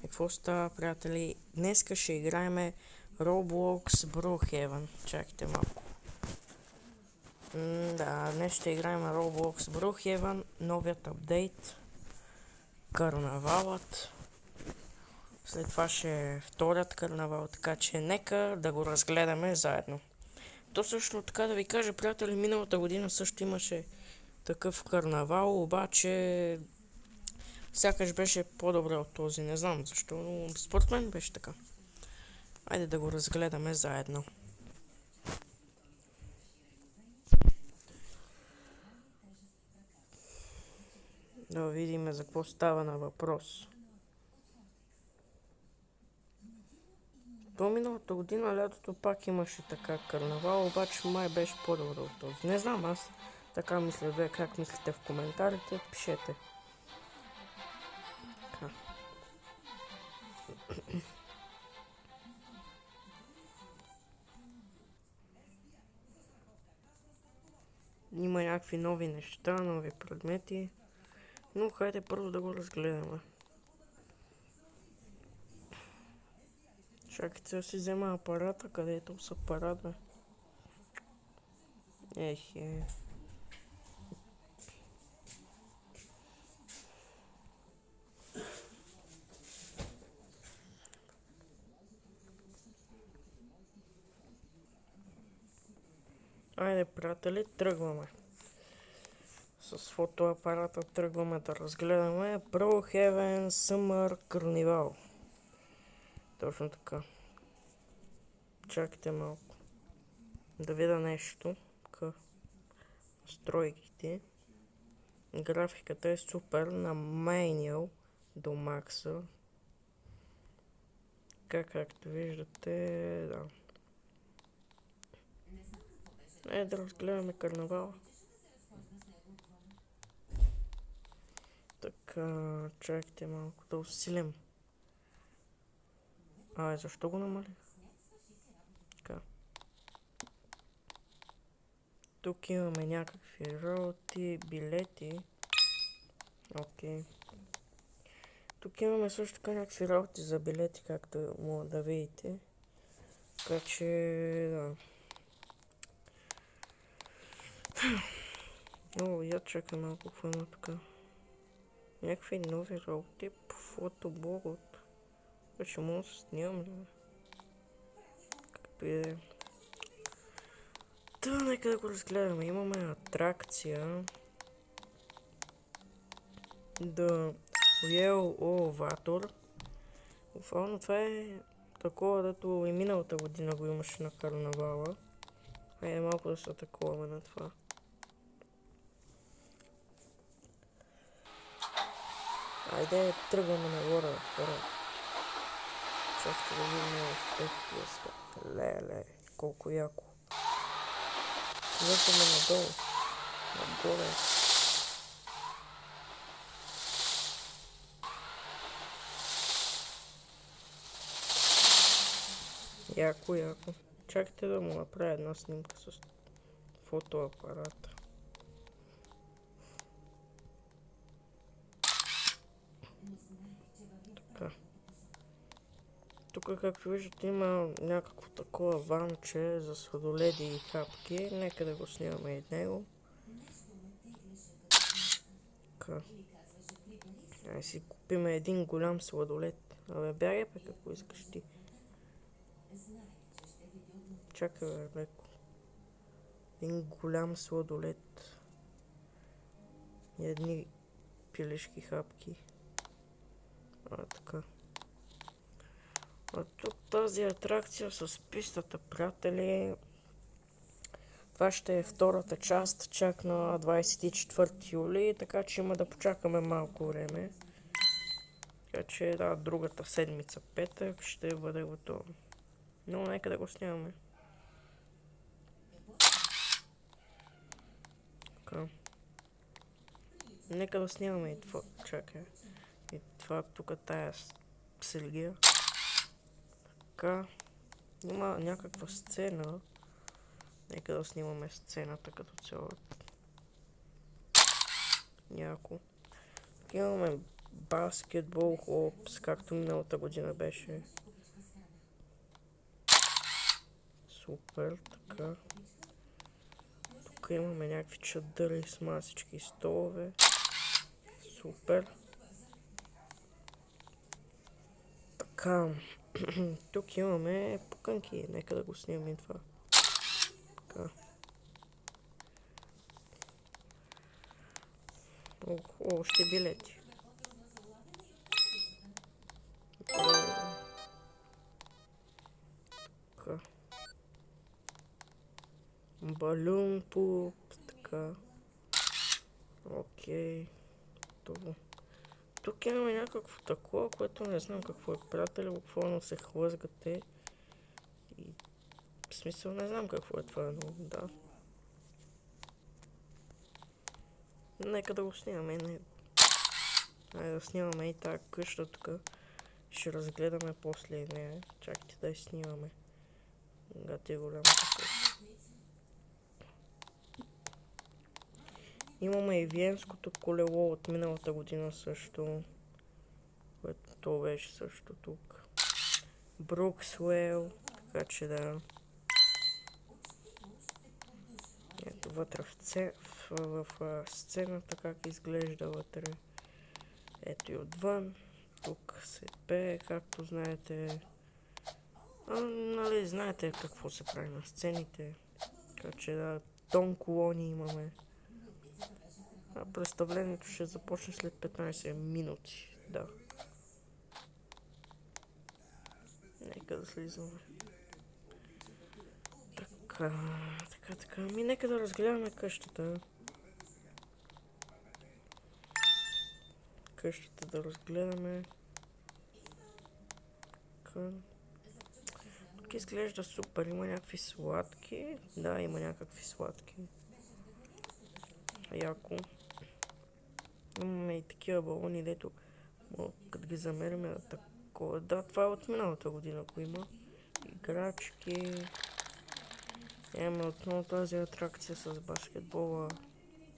Какво става, приятели? Днеска ще играем Roblox Brookhaven. Чакайте малко. Да, днес ще играем Roblox Brookhaven, новият апдейт, карнавалът. След това ще е вторият карнавал, така че нека да го разгледаме заедно. То също така да ви кажа, приятели, миналата година също имаше такъв карнавал, обаче сякаш беше по-добре от този, не знам защо, но според мен беше така. Айде да го разгледаме заедно. Да видим за какво става на въпрос. До миналата година лятото пак имаше така карнавал, обаче май беше по-добре от този. Не знам, аз така мисля. Вие как мислите в коментарите, пишете. Така. Има някакви нови неща, нови предмети. Но хайде първо да го разгледаме. Чакайте да си взема апарата, където с апарат, бе. Ехе. Айде, приятели, тръгваме. С фотоапарата тръгваме да разгледаме Brookhaven Summer Carnival. Точно така. Чакайте малко. Да видя нещо. Настройките. Графиката е супер. Намайнил до макса. Както виждате, да. Да разгледаме карнавала. Така, чакайте малко да усилим. Защо го намалих? Така. Тук имаме някакви роути, билети. Окей. Тук имаме също така някакви работи за билети, както мога да видите. Така че, да. Я чакам малко какво има тук. Някакви нови работи по фотоблогът. Вече мога да се снимам, ли? Както и да е. Да, нека да го разгледаме. Имаме атракция. Да. Уел Оватор. Буквално това е такова, дето и миналата година го имаше на карнавала. Айде малко да се атакуваме на това. Айде тръгваме нагоре, хора. Чакайте да видим FPS-ка. Леле, колко яко. Тръгваме надолу. Нагоре. Яко. Чакайте да му направя една снимка с фотоапарата. Така. Тук, както виждате, има някакво такова ванче за сладоледи и хапки. Нека да го снимаме и него. Така. Ай си купим един голям сладолед. Бягай пе, какво искаш ти. Чакай, леко. Един голям сладолед. И едни пилешки хапки. Така. Тук тази атракция с пистата, приятели. Това ще е втората част, чак на 24 юли, така че има да почакаме малко време. Така че, да, другата седмица, петък, ще бъде готово. Но нека да го снимаме. Така. Нека да снимаме и това. Чакай. И това тук тая сергия. Така. Има някаква сцена. Нека да снимаме сцената като цяло. Яко. Тук имаме баскетбол хопс, както миналата година беше. Супер, така. Тук имаме някакви чадъри с масички и столове. Супер. Така. Тук имаме пуканки. Нека да го снимем и това. Така. Още билети. Така. Балун пуп. Така. Окей. Това. Тук имаме някакво такова, което не знам какво е, приятели, буквално се хлъзгате. И в смисъл не знам какво е това, но да. Нека да го снимаме. Айде да снимаме и тази къща тук. Ще разгледаме после нея. Чакайте да я снимаме. Гати е голямата къща. Имаме и Виенското колело от миналата година също. Което беше също тук. Бруксуел. Така че да. Ето вътре в сцената как изглежда вътре. Ето и отвън. Тук се пее, както знаете. Нали, знаете какво се прави на сцените. Така че да, тон колони имаме. Представлението ще започне след 15 минути. Да. Нека да слизаме. Така. Ами нека да разгледаме къщата. Къщата да разгледаме. Така. Тук изглежда супер. Има някакви сладки. Да, има някакви сладки. Яко. Имаме и такива балони, дето като ги замериме на такова. Да, това е от миналата година, ако има. Играчки. Имаме отново тази атракция с баскетбола.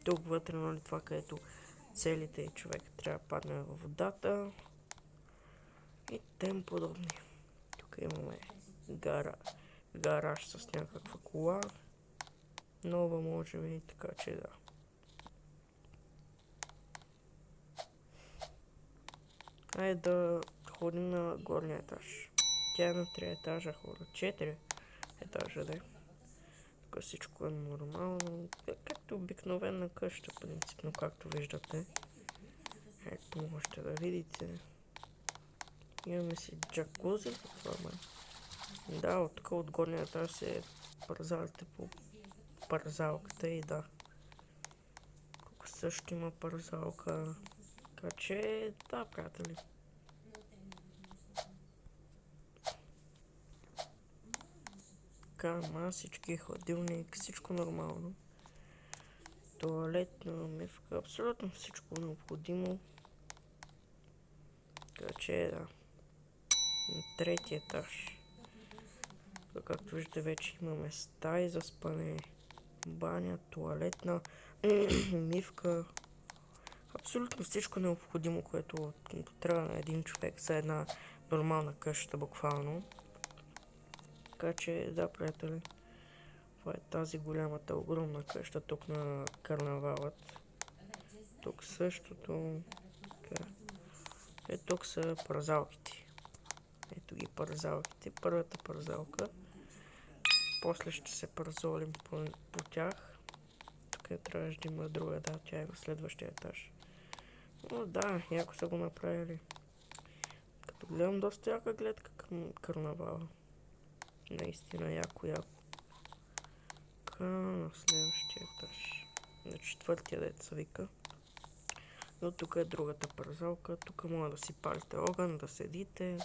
Тук вътре, нали, това, където целите и човек трябва да падне във водата. И тем подобни. Тук имаме гараж с някаква кола. Нова, може би, така че да. Айде да ходим на горния етаж. Тя е на 3 етажа, хора. 4 етажа, да. Тук всичко е нормално. Както обикновена къща, принципно, както виждате. Ето можете да видите. Имаме си джакузи. Това да, от тук от горния етаж се парзалите по парзалката и да. Тук също има парзалка. Така че, да, приятели. Така, масички, хладилник, всичко нормално. Туалетна мивка, абсолютно всичко необходимо. Така че, да. На 3-ти етаж. Тук, както виждате, вече имаме стаи за спане, баня, туалетна, мивка. Абсолютно всичко необходимо, което трябва на един човек за една нормална къща, буквално. Така че, да, приятели, това е тази голямата, огромна къща тук на карнавалът. Тук същото. Тук са парзалките. Ето ги парзалките. Първата парзалка. После ще се парзолим по тях. Тук трябваше да има друга, да, тя е на следващия етаж. Но да, яко са го направили. Като гледам, доста яка гледка към карнавала. Наистина яко. Така, на следващия етаж. На 4-тия деца вика. Но тук е другата парзалка. Тук може да си палите огън, да седите.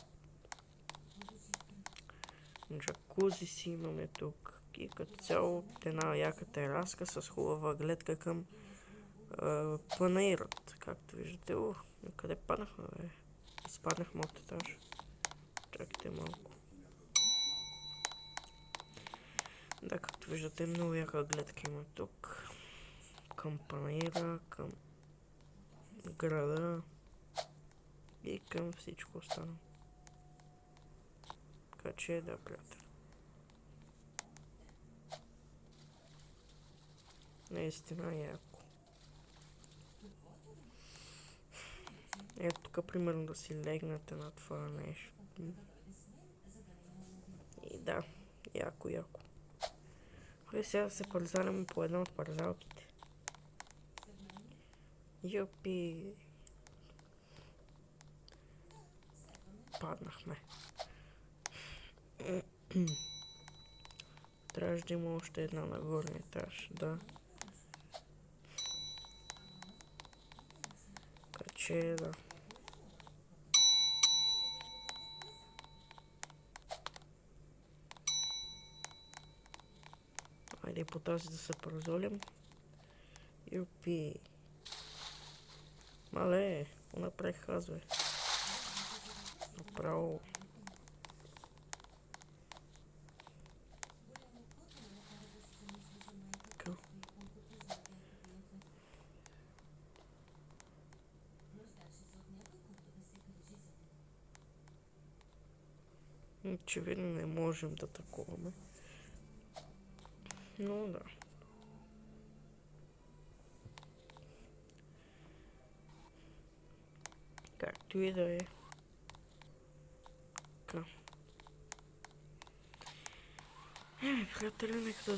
Джакузи си имаме тук. И като цяло една яка тераска с хубава гледка към панаирът. Както виждате, къде паднахме, бе? Изпаднахме от етаж. Чакайте малко. Да, както виждате, много яка гледка има тук. Към панаира, към града. и към всичко останало. Така че да, приятели. Наистина яко. Ето тук примерно да си легнете на това нещо. И да, яко. Хай сега да се парзаляме по една от парзалките. Юпи! Паднахме. Трябваше да има още една на горния етаж, да. Така че да. Айде по тази да се парзолим. Юпи! Мале, какво направих аз, бе? Направо. Очевидно не можем да таковаме. Но да. Както и да е. Така. Приятели, нека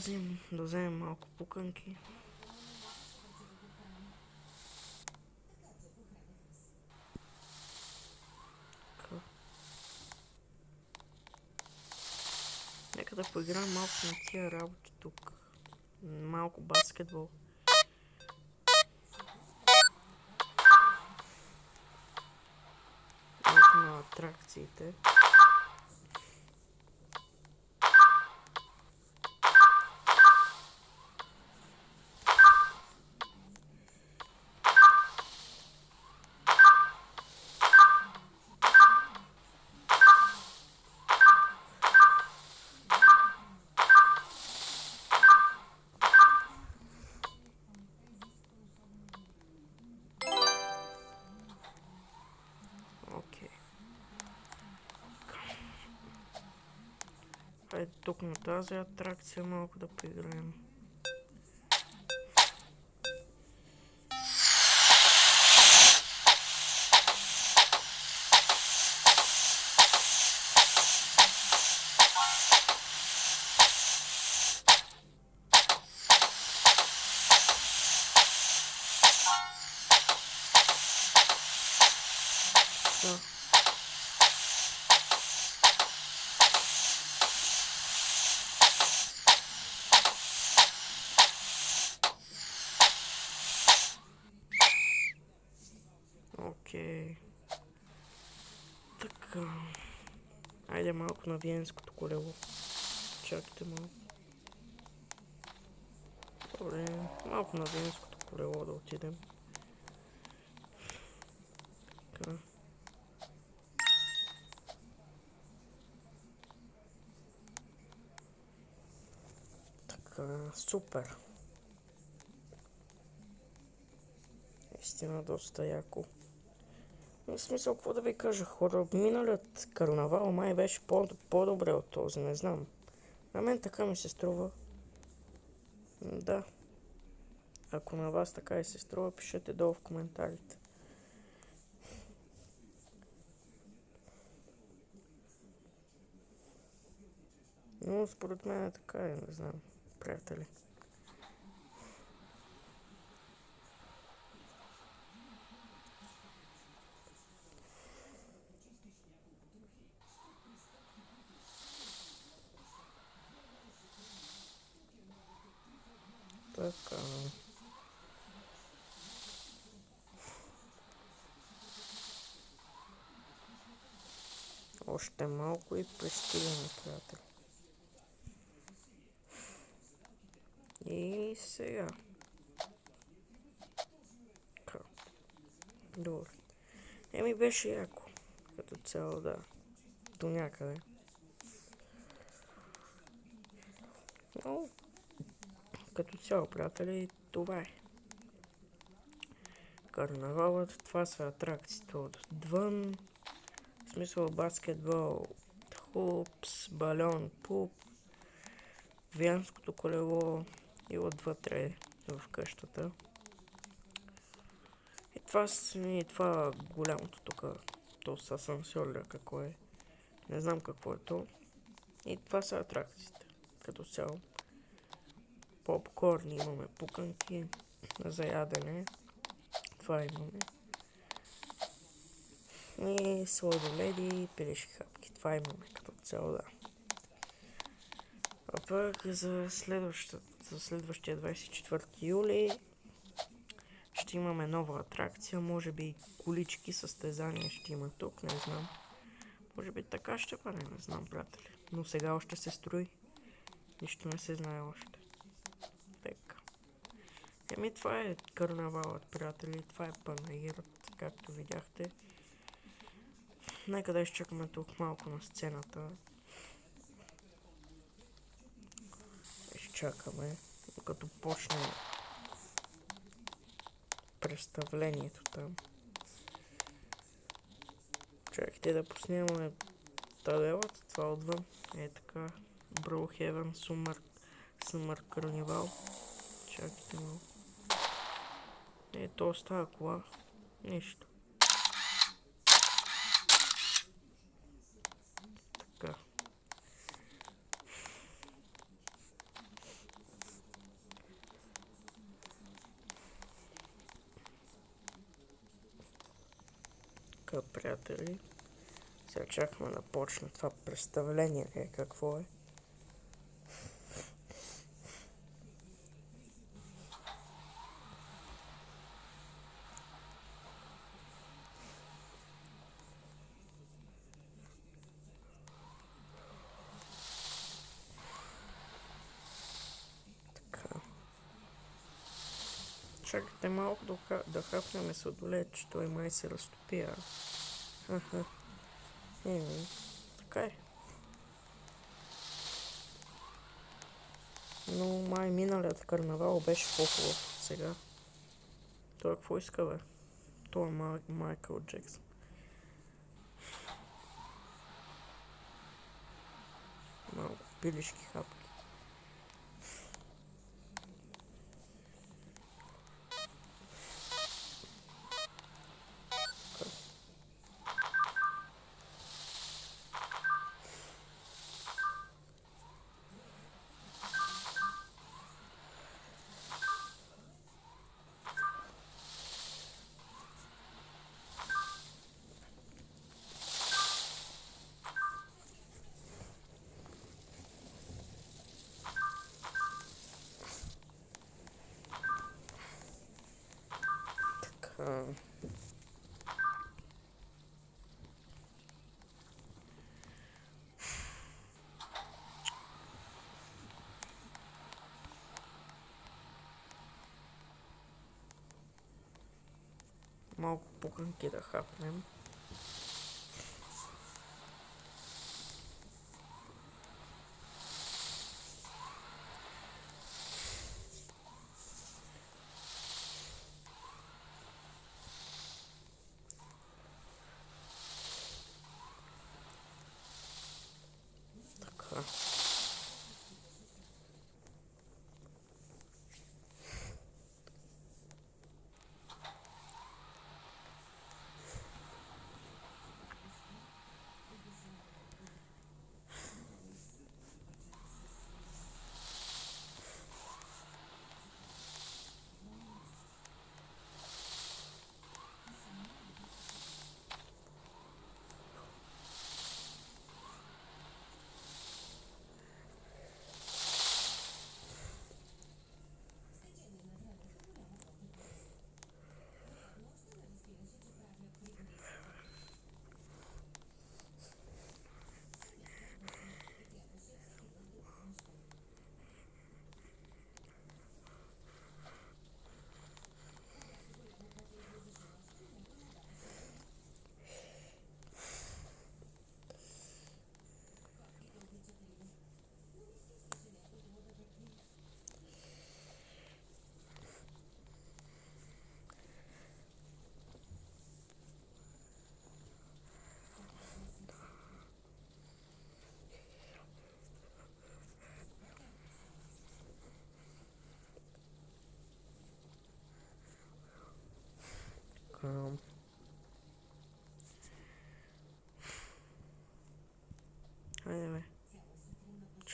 да вземем малко пуканки. Нека да поиграем малко на тия работи тук. Малко баскетбол. Малко на атракциите. Хайде тук на тази атракция малко да поиграем. Да. Окей. Така. Айде малко на Виенското колело. Чакайте малко. Добре, малко на Виенското колело да отидем. Така. Така, супер. Истина доста яко. В смисъл, какво да ви кажа, хора, миналият карнавал май беше по-добре от този, не знам. На мен така ми се струва. Да. Ако на вас така и се струва, пишете долу в коментарите. Но според мен е така, не знам, приятели. Така. Още малко и пристигаме, приятели. И сега. Добре. Еми беше яко. Като цяло, да. До някъде. Но, като цяло, приятели, това е. карнавалът. Това са атракциите отвън. В смисъл баскетбол, хупс, балон, пуп, вянското колело и отвътре в къщата. И това голямото тук, то с асансьор какво е. Не знам какво е то. И това са атракциите. Като цяло. Попкорн имаме, пуканки за ядене. Това имаме. И сладоледи, пилешки хапки. Това имаме като цяло, да. А пък за следващия 24 юли ще имаме нова атракция. Може би колички състезания ще има тук, не знам. Може би така ще бъде, не знам, приятели. Но сега още се строи. Нищо не се знае още. Така. Това е карнавалът, приятели. Това е панаирът, както видяхте. Нека да изчакаме тук малко на сцената. Изчакаме, докато почне представлението там. Чакайте да поснимаме табелата, това отвън. Е така. Brookhaven Summer Carnival. Чакайте малко. То остава кола. Нищо. Така. Така, приятели. Сега чакаме да почне това представление. Какво е? Чакайте малко да хапнем сладолед, че той май се разтопия. Така е. Но май миналият карнавал беше по-хубав сега. Той какво иска, бе? Това е Майкъл Джексън. Малко пилешки хапки. Малко пуканки да хапнем. Така.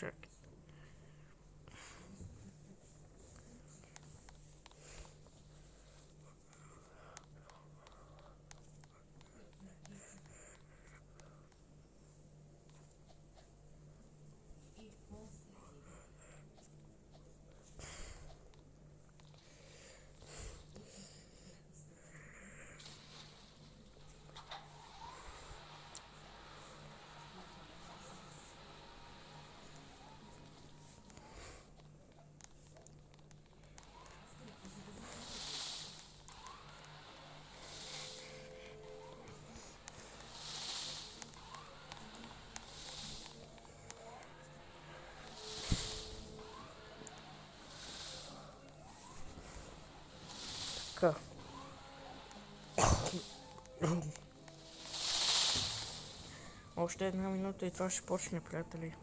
Чакай. Така. Още една минута и това ще почне, приятели.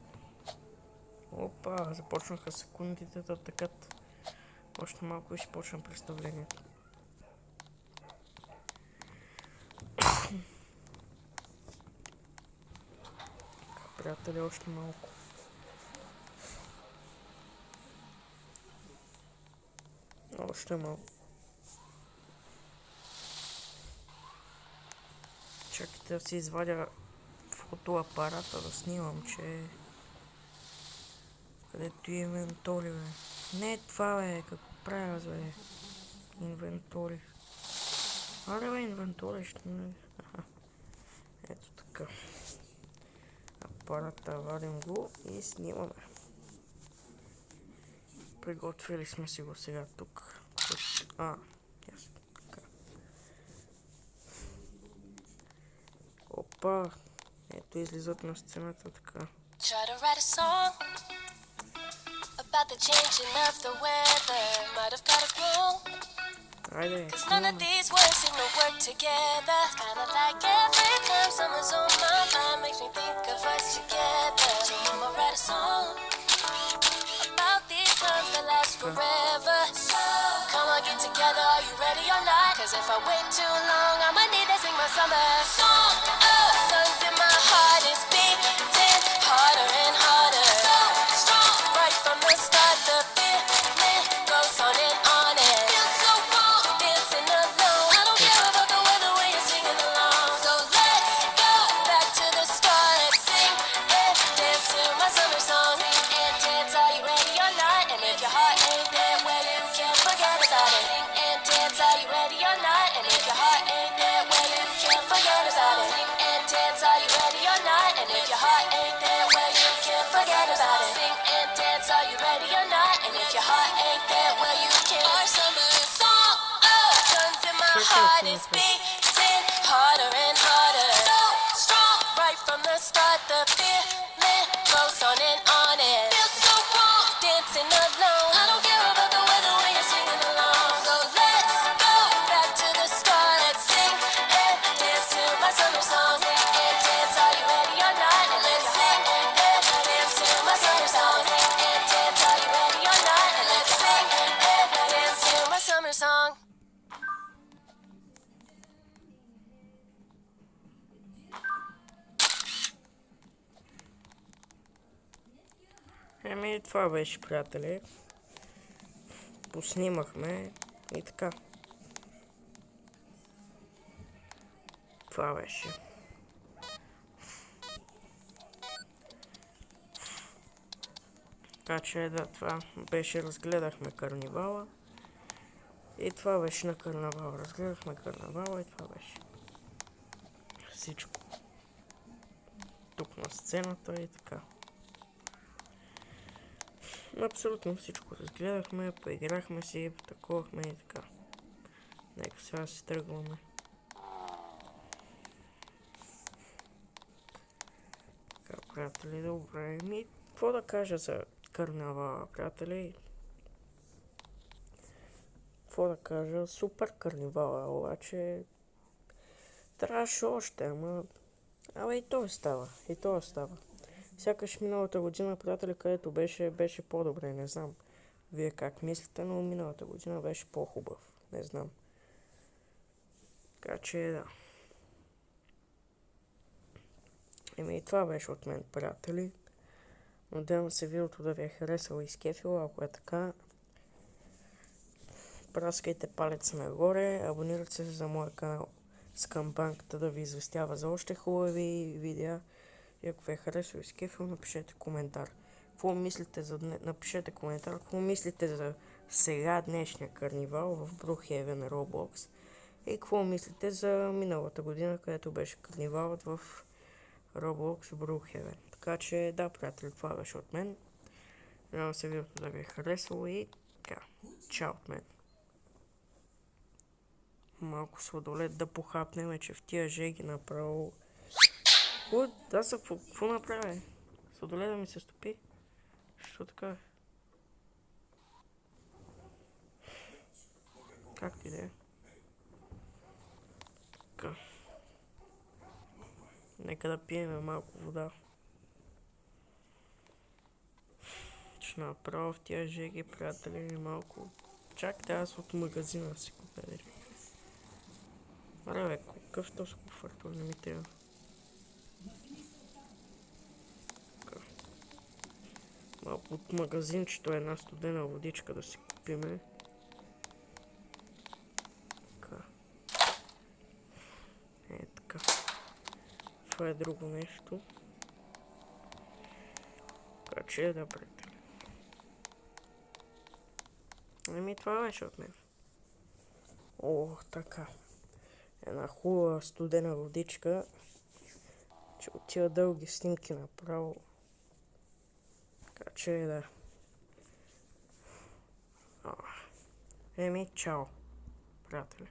Опа, започнаха секундите да тъкат. Още малко и ще почна представлението. Приятели, още малко. Още малко. Чакайте да си извадя фотоапарата да снимам, че... Където е инвентори, бе. Не това, бе, какво правя, бе. Инвентори. Аре, бе, инвентори ще не... Ето така. Апарата вадим го и снимаме. Приготвили сме си го сега тук. Ясно. Така. Опа. Ето излизат на сцената така. About the changing of the weather, might have got it wrong. Cause none of these words seem to work together. It's kinda like every time someone's on my mind makes me think of us together. So I'ma write a song about these times that last forever. So come on, get together, are you ready or not? Cause if I wait too long, I'ma need to sing my summer song. Oh, sun's in my heart is beating harder and harder. So strong, right from the start, the feeling goes on and on and feels so wrong, dancing alone. I don't care about the weather when you're singing along. So let's go back to the start and sing and dance to my summer song. Sing and dance, are you ready or not? And if your heart ain't there, well you can't forget about it. Sing and dance, are you ready or not? And if your heart ain't there, well you can't forget about it. Sing and dance, are you ready or not? And if your heart ain't there, well you can't forget about it. Sing and dance, are you ready or not? And if your heart ain't there, well you can't. Our summer song, oh, sun's in my heart is beating harder and harder. So strong, right from the start, the feeling goes on and on and feels so wrong, dancing alone. I don't care about the weather when you're singing along. So let's go back to the start and sing and dance to my summer song. Sing and dance, are you ready or not? And let's sing and dance to my summer song. Sing and dance, are you ready or not? And let's sing and dance to my summer song. Еми, това беше, приятели. Поснимахме и така. Това беше. Така че да, това беше, разгледахме карнивала. И това беше на карнавала. Разгледахме карнавала и това беше. Всичко. Тук на сцената и така. Абсолютно всичко разгледахме, поиграхме си, таковахме и така. Нека сега си тръгваме. Така, приятели, добре. Какво да кажа за карнавала, приятели? Какво да кажа? Супер карнивала, обаче трябваше още, ама... Абе и то става, и то става. Сякаш миналата година, приятели, където беше по-добре, не знам вие как мислите, но миналата година беше по-хубав, не знам. Така че да. Еми и това беше от мен, приятели. Надявам се видеото да ви е харесало и изкефило. Ако е така, праскайте палец нагоре, абонирайте се за моя канал с камбанката да ви известява за още хубави видеа. И ако ви е харесало и изкефило, напишете коментар. Напишете коментар, какво мислите за сега днешния карнивал в Brookhaven Roblox и какво мислите за миналата година, където беше карнивалът в Roblox Brookhaven. Така че да, приятели, това беше от мен. Надявам се видеото да ви е харесало и така, чао от мен. Малко сладолет да похапнем, че в тия жеги направо... Какво направя? Сладолет да ми се стопи? Що така? Както и да е. Така. Нека да пием малко вода. Ще направя в тия жеги, приятели, малко. Чакайте, аз от магазина си купя. Аре, какъв този куфър, това не ми трябва. Малко от магазинчето една студена водичка да си купиме. Така. Така. Това е друго нещо. Така че да, приятели. Това беше от мен. О, така. Една хубава студена водичка. Че от тия дълги снимки направо. Така че да. Чао, приятели.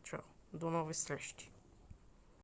Чао. До нови срещи.